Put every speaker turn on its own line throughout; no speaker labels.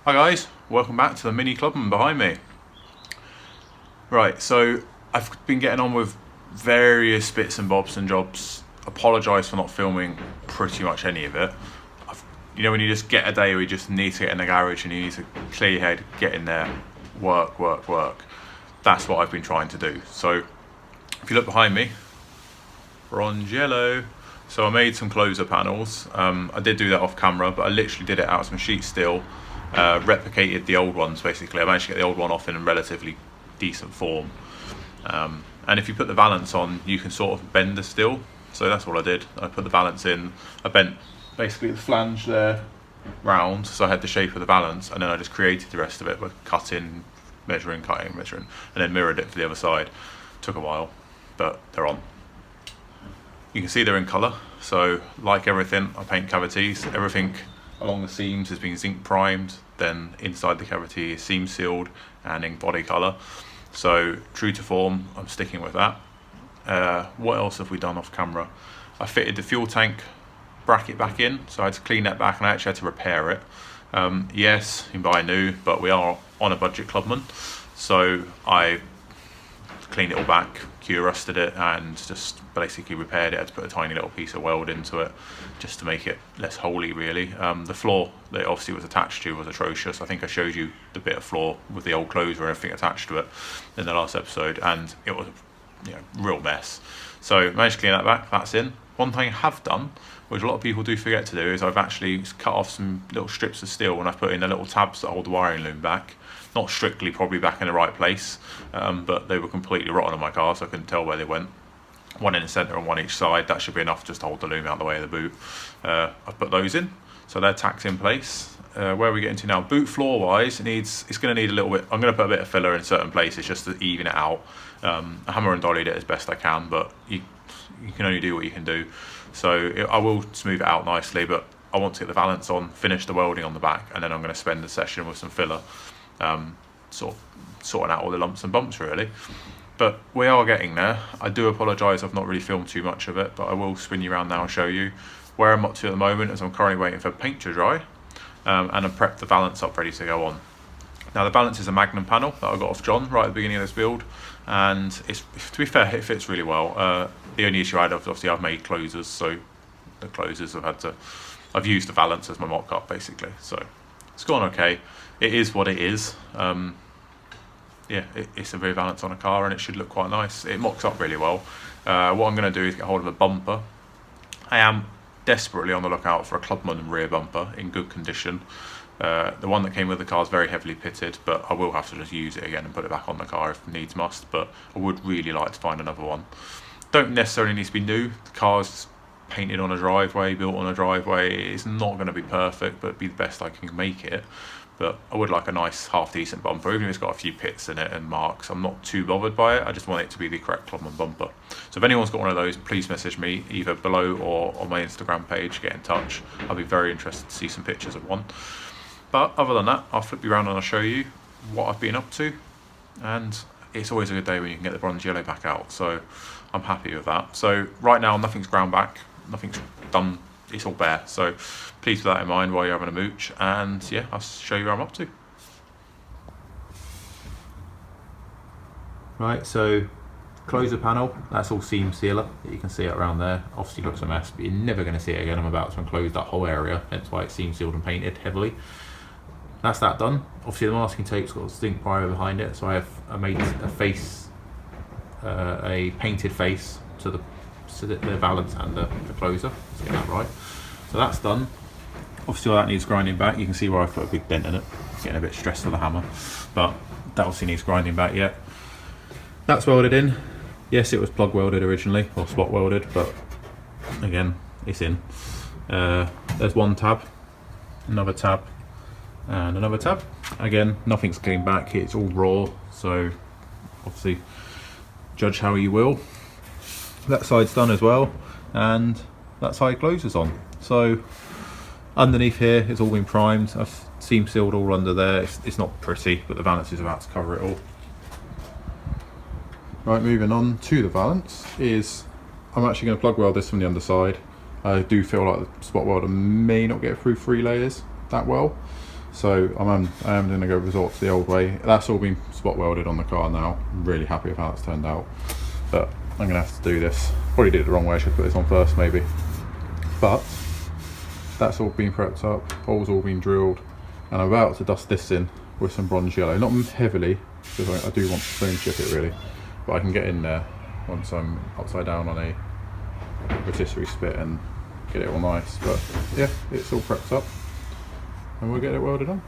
Hi guys, welcome back to the Mini Clubman behind me. Right, so I've been getting on with various bits and bobs and jobs. Apologise for not filming pretty much any of it. You know when you just get a day where you just need to get in the garage and you need to clear your head, get in there, work. That's what I've been trying to do. So if you look behind me, bronze yellow. So I made some closer panels. I did do that off camera, but I literally did it out of some sheet steel. Replicated the old ones basically. I managed to get the old one off in a relatively decent form. And if you put the valance on, you can sort of bend the steel. So that's what I did. I put the valance in. I bent basically the flange there round, so I had the shape of the valance, and then I just created the rest of it by cutting, measuring, and then mirrored it for the other side. Took a while, but they're on. You can see they're in colour. So like everything, I paint cavities. Everything along the seams has been zinc primed, then inside the cavity is seam sealed and in body colour. So true to form, I'm sticking with that. What else have we done off camera? I fitted the fuel tank bracket back in, so I had to clean that back and I actually had to repair it. Yes, you can buy new, but we are on a budget clubman, so I cleaned it all back, Q-rusted it, and just basically repaired it. I had to put a tiny little piece of weld into it just to make it less holey really. The floor that it obviously was attached to was atrocious. I think I showed you the bit of floor with the old closer and everything attached to it in the last episode, and it was a real mess. So managed to clean that back, that's in. One thing I have done, which a lot of people do forget to do, is I've actually cut off some little strips of steel and I've put in the little tabs that hold the wiring loom back. Not strictly probably back in the right place, but they were completely rotten on my car, so I couldn't tell where they went. One in the centre and one each side. That should be enough just to hold the loom out of the way of the boot. I've put those in, so they're tacked in place. Where are we getting to now? Boot floor wise, it's going to need a little bit. I'm going to put a bit of filler in certain places just to even it out. I hammer and dollied it as best I can, but you can only do what you can do. So I will smooth it out nicely, but I want to get the valance on, finish the welding on the back, and then I'm going to spend the session with some filler, sorting out all the lumps and bumps really. But we are getting there. I do apologise, I've not really filmed too much of it, but I will spin you around now and show you where I'm up to at the moment, as I'm currently waiting for paint to dry, and I've prepped the valance up ready to go on. Now the valance is a Magnum panel that I got off John right at the beginning of this build, and to be fair, it fits really well. The only issue I had, obviously I've made closers, so the closers I've used the valance as my mock-up basically, so it's gone okay. It is what it is. It's a rear valance on a car and it should look quite nice. It mocks up really well. What I'm going to do is get hold of a bumper. I am desperately on the lookout for a Clubman rear bumper in good condition. The one that came with the car is very heavily pitted, but I will have to just use it again and put it back on the car if needs must, but I would really like to find another one. Don't necessarily need to be new. The car's painted on a driveway, built on a driveway. It's not going to be perfect, but it'd be the best I can make it. But I would like a nice half decent bumper, even if it's got a few pits in it and marks. I'm not too bothered by it. I just want it to be the correct Clubman bumper. So if anyone's got one of those, please message me either below or on my Instagram page. Get in touch. I'll be very interested to see some pictures of one. But other than that, I'll flip you around and I'll show you what I've been up to. And it's always a good day when you can get the bronze yellow back out. So I'm happy with that. So right now nothing's ground back, nothing's done. It's all bare, so please bear that in mind while you're having a mooch, and yeah, I'll show you where I'm up to. Right, so closer panel, that's all seam sealer. You can see it around there. Obviously looks a mess, but you're never going to see it again. I'm about to enclose that whole area, hence why it's seam sealed and painted heavily. That's that done. Obviously the masking tape's got a zinc primer behind it, so I made a face, a painted face to the valance and the closer. Let's get that right. So that's done. Obviously all that needs grinding back. You can see where I've put a big dent in it. Getting a bit stressed with the hammer, but that obviously needs grinding back yet. That's welded in. Yes, it was plug welded originally, or spot welded, but again, it's in. There's one tab, another tab, and another tab. Again, nothing's cleaned back. It's all raw, so obviously judge how you will. That side's done as well, and that side closes on. So underneath here it's all been primed. I've seam sealed all under there. It's not pretty, but the valance is about to cover it all. Right, moving on to the valance is I'm actually going to plug weld this from the underside. I do feel like the spot welder may not get through 3 layers that well,
So I am going to go resort to the old way. That's all been spot welded on the car now. I'm really happy with how it's turned out. But I'm going to have to do this. Probably did it the wrong way, I should put this on first maybe. But that's all been prepped up, holes all been drilled, and I'm about to dust this in with some bronze yellow. Not heavily, because I do want to stone chip it really, but I can get in there once I'm upside down on a rotisserie spit and get it all nice. But yeah, it's all prepped up and we'll get it welded on.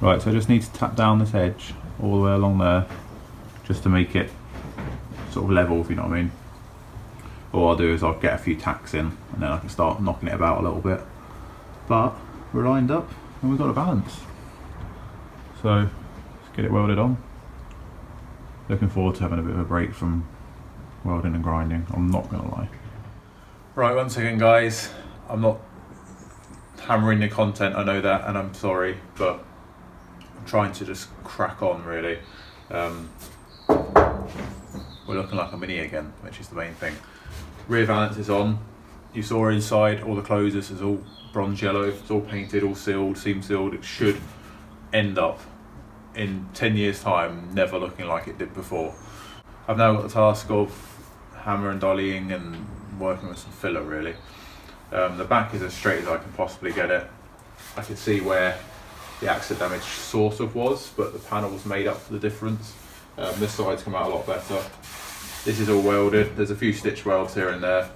Right, so I just need to tap down this edge all the way along there just to make it sort of level, if you know what I mean. All I'll do is I'll get a few tacks in and then I can start knocking it about a little bit. But we're lined up and we've got a balance. So let's get it welded on. Looking forward to having a bit of a break from welding and grinding, I'm not gonna lie. Right, once again guys, I'm not hammering the content, I know that, and I'm sorry, but I'm trying to just crack on really. We're looking like a Mini again, which is the main thing. Rear valance is on. You saw inside, all the closures is all bronze yellow, it's all painted, all sealed, seam sealed. It should end up in 10 years time never looking like it did before. I've now got the task of hammer and dollying and working with some filler really. The back is as straight as I can possibly get it. I can see where the accident damage sort of was, but the panel's made up for the difference. This side's come out a lot better. This is all welded. There's a few stitch welds here and there.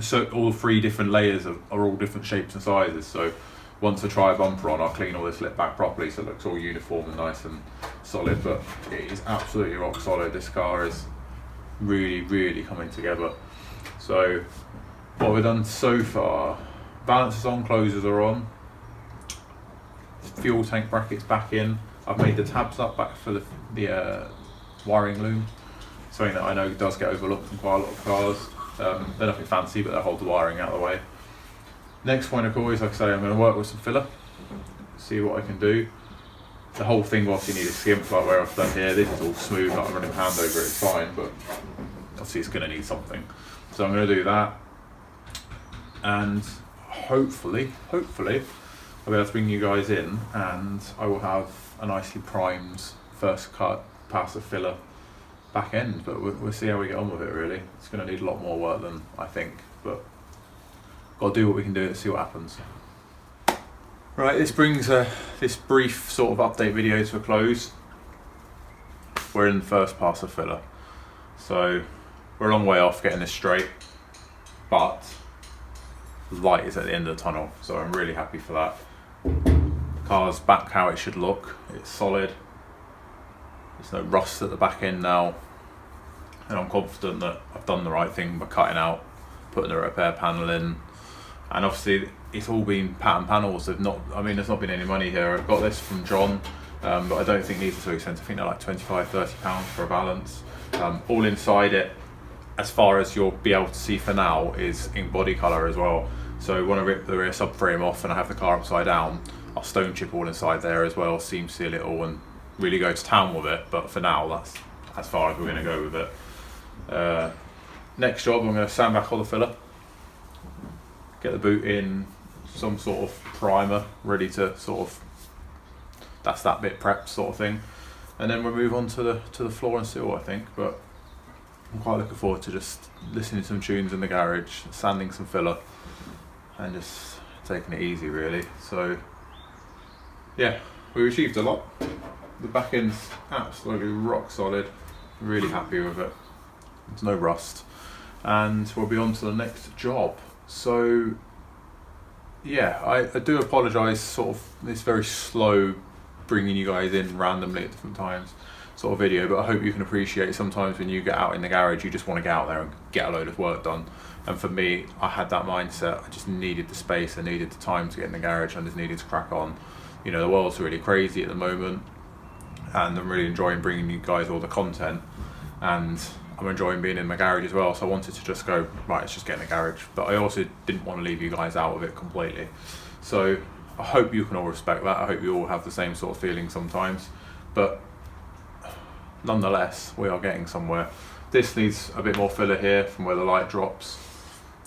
So all 3 different layers are all different shapes and sizes. So once I try a bumper on, I'll clean all this lip back properly so it looks all uniform and nice and solid. But it is absolutely rock solid. This car is really, really coming together. So what we've done so far, balance is on, closures are on, fuel tank brackets back in. I've made the tabs up back for the wiring loom, something that I know does get overlooked in quite a lot of cars. They're nothing fancy, but they hold the wiring out of the way. Next point of call is, like I say, I'm going to work with some filler, see what I can do. The whole thing will obviously need a skimp like where I've done here. This is all smooth, not running hand over it, it's fine, but obviously it's going to need something. So I'm going to do that, and hopefully I'll be able to bring you guys in and I will have a nicely primed first cut pass of filler back end, but we'll see how we get on with it really. It's going to need a lot more work than I think, but got to do what we can do to see what happens. Right, this brings this brief sort of update video to a close. We're in the first pass of filler, so we're a long way off getting this straight, but light is at the end of the tunnel, so I'm really happy for that. The car's back how it should look. It's solid. There's no rust at the back end now, and I'm confident that I've done the right thing by cutting out, putting a repair panel in, and obviously it's all been pattern panels. There's not been any money here. I got this from John, but I don't think these are too expensive. I think they're like £25–30 for a Valance. All inside it, as far as you'll be able to see for now, is in body colour as well. So when I rip the rear subframe off and I have the car upside down, I'll stone chip all inside there as well, seam seal it all and really go to town with it. But for now, that's as far as we're going to go with it. Next job, I'm going to sand back all the filler, get the boot in some sort of primer, ready to sort of, that's that bit prepped sort of thing. And then we'll move on to the floor and seal, I think. But I'm quite looking forward to just listening to some tunes in the garage, sanding some filler, and just taking it easy really. So yeah, we've achieved a lot. The back end's absolutely rock solid, really happy with it. There's no rust, and we'll be on to the next job. So yeah, I do apologise, sort of this very slow bringing you guys in randomly at different times sort of video, but I hope you can appreciate sometimes when you get out in the garage, you just want to get out there and get a load of work done. And for me, I had that mindset. I just needed the space, I needed the time to get in the garage, I just needed to crack on. You know, the world's really crazy at the moment, and I'm really enjoying bringing you guys all the content, and I'm enjoying being in my garage as well. So I wanted to just go, right, let's just get in the garage, but I also didn't want to leave you guys out of it completely. So I hope you can all respect that. I hope you all have the same sort of feeling sometimes, but nonetheless, we are getting somewhere. This needs a bit more filler here from where the light drops.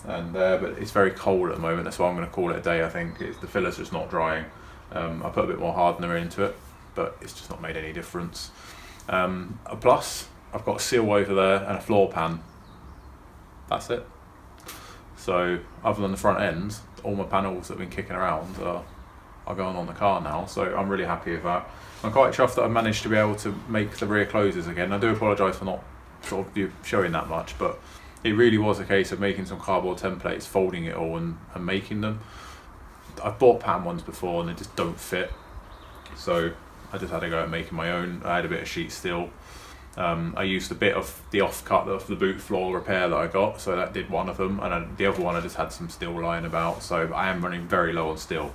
and there, but it's very cold at the moment. That's why I'm going to call it a day. I think the filler's just not drying. I put a bit more hardener into it, but it's just not made any difference. Plus, I've got a seal over there and a floor pan. That's it. So other than the front end, all my panels that have been kicking around are going on the car now. So I'm really happy with that. I'm quite chuffed that I managed to be able to make the rear closers again. I do apologise for not sort of showing that much, but it really was a case of making some cardboard templates, folding it all and making them. I've bought pattern ones before and they just don't fit. So I just had to go at making my own. I had a bit of sheet steel. I used a bit of the offcut of the boot floor repair that I got, so that did one of them, and the other one I just had some steel lying about, so I am running very low on steel,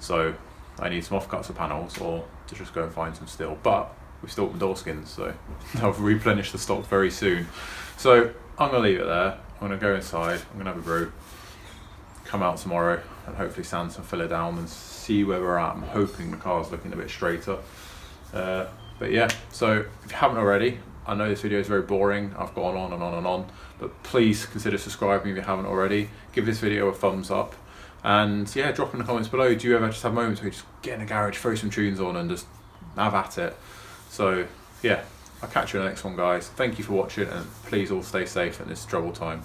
so I need some offcuts of panels or to just go and find some steel, but we've still got door skins, so I'll replenish the stock very soon. So I'm going to leave it there. I'm going to go inside, I'm going to have a brew, come out tomorrow and hopefully sand some filler down and see where we're at. I'm hoping the car's looking a bit straighter. But yeah, so if you haven't already, I know this video is very boring, I've gone on and on and on, but please consider subscribing if you haven't already. Give this video a thumbs up, and yeah, drop in the comments below. Do you ever just have moments where you just get in the garage, throw some tunes on and just have at it? So yeah, I'll catch you in the next one, guys. Thank you for watching, and please all stay safe in this troubled time.